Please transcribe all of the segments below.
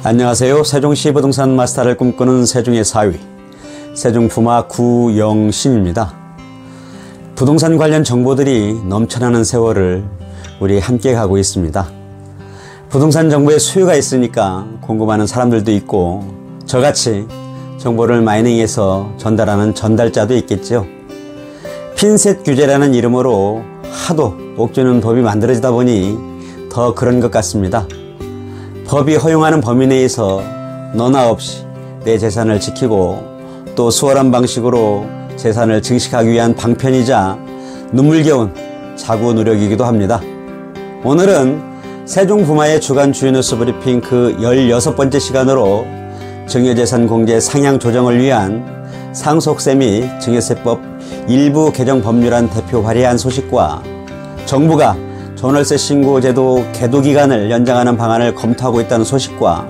안녕하세요. 세종시 부동산 마스터를 꿈꾸는 세종의 4위 세종푸마 구영신입니다. 부동산 관련 정보들이 넘쳐나는 세월을 우리 함께 가고 있습니다. 부동산 정보에 수요가 있으니까 궁금해하는 사람들도 있고 저같이 정보를 마이닝해서 전달하는 전달자도 있겠죠. 핀셋 규제라는 이름으로 하도 옥죄는 법이 만들어지다 보니 더 그런 것 같습니다. 법이 허용하는 범위 내에서 너나 없이 내 재산을 지키고 또 수월한 방식으로 재산을 증식하기 위한 방편이자 눈물겨운 자구 노력이기도 합니다. 오늘은 세종부마의 주간 주요 뉴스 브리핑 그 16번째 시간으로 증여재산 공제 상향 조정을 위한 상속세 및 증여세법 일부 개정 법률안 대표 발의안 소식과 정부가 전월세 신고제도 계도기간을 연장하는 방안을 검토하고 있다는 소식과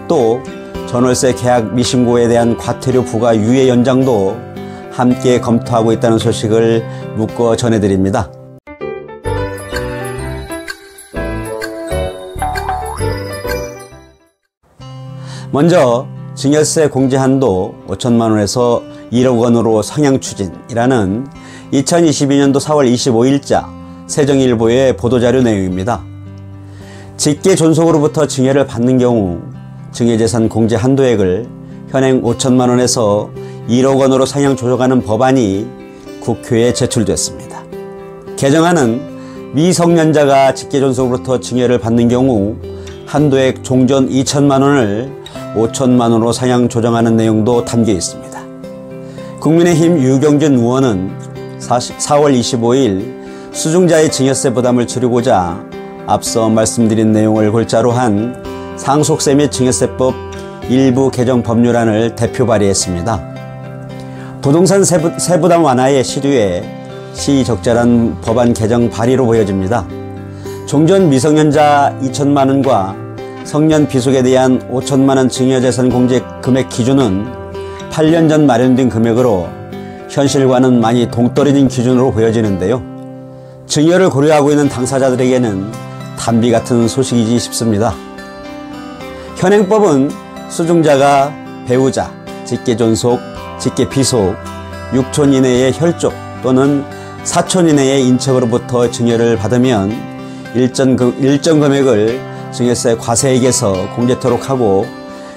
또 전월세 계약 미신고에 대한 과태료 부과 유예 연장도 함께 검토하고 있다는 소식을 묶어 전해드립니다. 먼저 증여세 공제 한도 5천만원에서 1억원으로 상향 추진이라는 2022년도 4월 25일자 세종일보의 보도자료 내용입니다. 직계 존속으로부터 증여를 받는 경우 증여재산 공제 한도액을 현행 5천만원에서 1억원으로 상향 조정하는 법안이 국회에 제출됐습니다. 개정안은 미성년자가 직계 존속으로부터 증여를 받는 경우 한도액 종전 2천만원을 5천만원으로 상향 조정하는 내용도 담겨 있습니다. 국민의힘 유경준 의원은 4월 25일 수중자의 증여세 부담을 줄이고자 앞서 말씀드린 내용을 골자로 한 상속세 및 증여세법 일부 개정 법률안을 대표 발의했습니다. 부동산 세부담 완화의 시류에 시적절한 법안 개정 발의로 보여집니다. 종전 미성년자 2천만원과 성년 비속에 대한 5천만원 증여재산 공제 금액 기준은 8년 전 마련된 금액으로 현실과는 많이 동떨어진 기준으로 보여지는데요. 증여를 고려하고 있는 당사자들에게는 단비 같은 소식이지 싶습니다. 현행법은 수중자가 배우자, 직계존속, 직계비속, 6촌 이내의 혈족 또는 4촌 이내의 인척으로부터 증여를 받으면 일정 금액을 증여세 과세액에서 공제토록 하고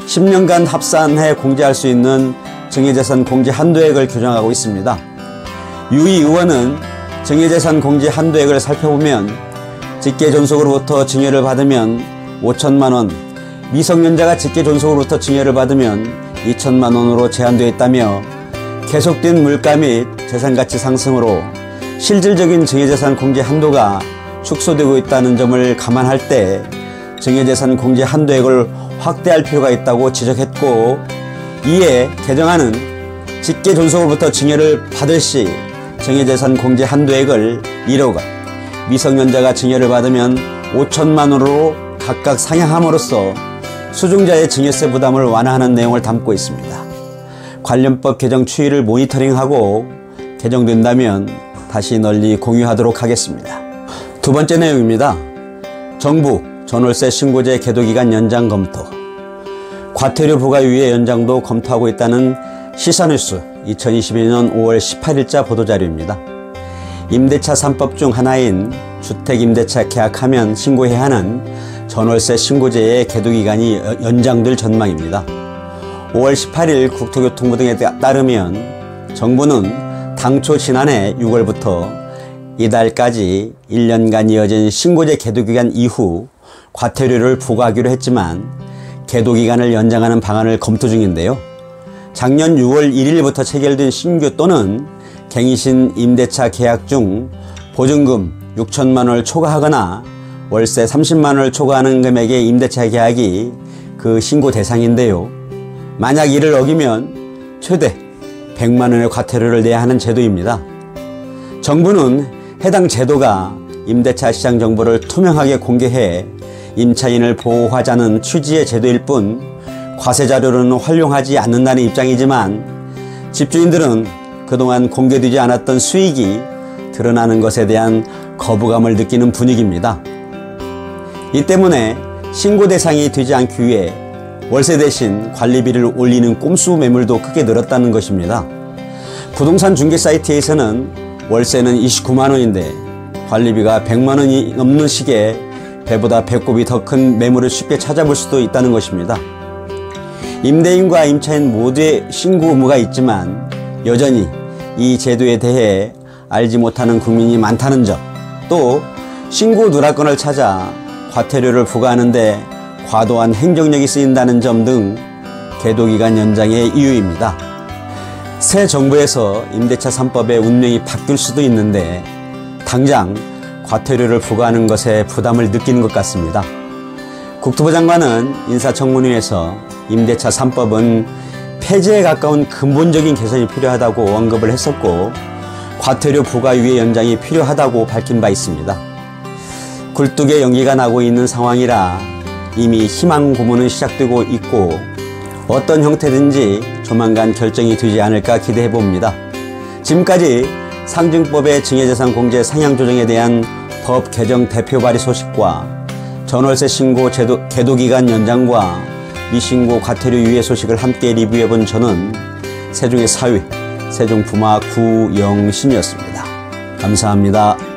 10년간 합산해 공제할 수 있는 증여재산 공제 한도액을 규정하고 있습니다. 유이 의원은 증여재산 공제 한도액을 살펴보면 직계존속으로부터 증여를 받으면 5천만원, 미성년자가 직계존속으로부터 증여를 받으면 2천만원으로 제한되어 있다며 계속된 물가 및 재산가치 상승으로 실질적인 증여재산 공제 한도가 축소되고 있다는 점을 감안할 때 증여재산 공제 한도액을 확대할 필요가 있다고 지적했고, 이에 개정안은 직계존속으로부터 증여를 받을 시 증여재산 공제 한도액을 1억원, 미성년자가 증여를 받으면 5천만원으로 각각 상향함으로써 수중자의 증여세 부담을 완화하는 내용을 담고 있습니다. 관련법 개정 추이를 모니터링하고 개정된다면 다시 널리 공유하도록 하겠습니다. 두 번째 내용입니다. 정부 전월세 신고제 계도기간 연장 검토, 과태료 부과 유예 연장도 검토하고 있다는 시사뉴스 2022년 5월 18일자 보도자료입니다. 임대차 3법 중 하나인 주택임대차 계약하면 신고해야 하는 전월세 신고제의 계도기간이 연장될 전망입니다. 5월 18일 국토교통부 등에 따르면 정부는 당초 지난해 6월부터 이달까지 1년간 이어진 신고제 계도기간 이후 과태료를 부과하기로 했지만 계도기간을 연장하는 방안을 검토 중인데요. 작년 6월 1일부터 체결된 신규 또는 갱신 임대차 계약 중 보증금 6천만원을 초과하거나 월세 30만원을 초과하는 금액의 임대차 계약이 그 신고 대상인데요. 만약 이를 어기면 최대 100만원의 과태료를 내야 하는 제도입니다. 정부는 해당 제도가 임대차 시장 정보를 투명하게 공개해 임차인을 보호하자는 취지의 제도일 뿐 과세 자료로는 활용하지 않는다는 입장이지만 집주인들은 그동안 공개되지 않았던 수익이 드러나는 것에 대한 거부감을 느끼는 분위기입니다. 이 때문에 신고 대상이 되지 않기 위해 월세 대신 관리비를 올리는 꼼수 매물도 크게 늘었다는 것입니다. 부동산 중개 사이트에서는 월세는 29만 원인데 관리비가 100만 원이 넘는 시기에 배보다 배꼽이 더 큰 매물을 쉽게 찾아볼 수도 있다는 것입니다. 임대인과 임차인 모두의 신고 의무가 있지만 여전히 이 제도에 대해 알지 못하는 국민이 많다는 점, 또 신고 누락건을 찾아 과태료를 부과하는데 과도한 행정력이 쓰인다는 점 등 계도기간 연장의 이유입니다. 새 정부에서 임대차 3법의 운명이 바뀔 수도 있는데 당장 과태료를 부과하는 것에 부담을 느끼는 것 같습니다. 국토부 장관은 인사청문회에서 임대차 3법은 폐지에 가까운 근본적인 개선이 필요하다고 언급을 했었고 과태료 부과 유예 연장이 필요하다고 밝힌 바 있습니다. 굴뚝에 연기가 나고 있는 상황이라 이미 희망 고문은 시작되고 있고 어떤 형태든지 조만간 결정이 되지 않을까 기대해 봅니다. 지금까지 상증법의 증여재산 공제 상향 조정에 대한 법 개정 대표 발의 소식과 전월세 신고 제도 계도기간 연장과 미신고 과태료 유예 소식을 함께 리뷰해본 저는 세종의 사위, 세종부마 구영신이었습니다. 감사합니다.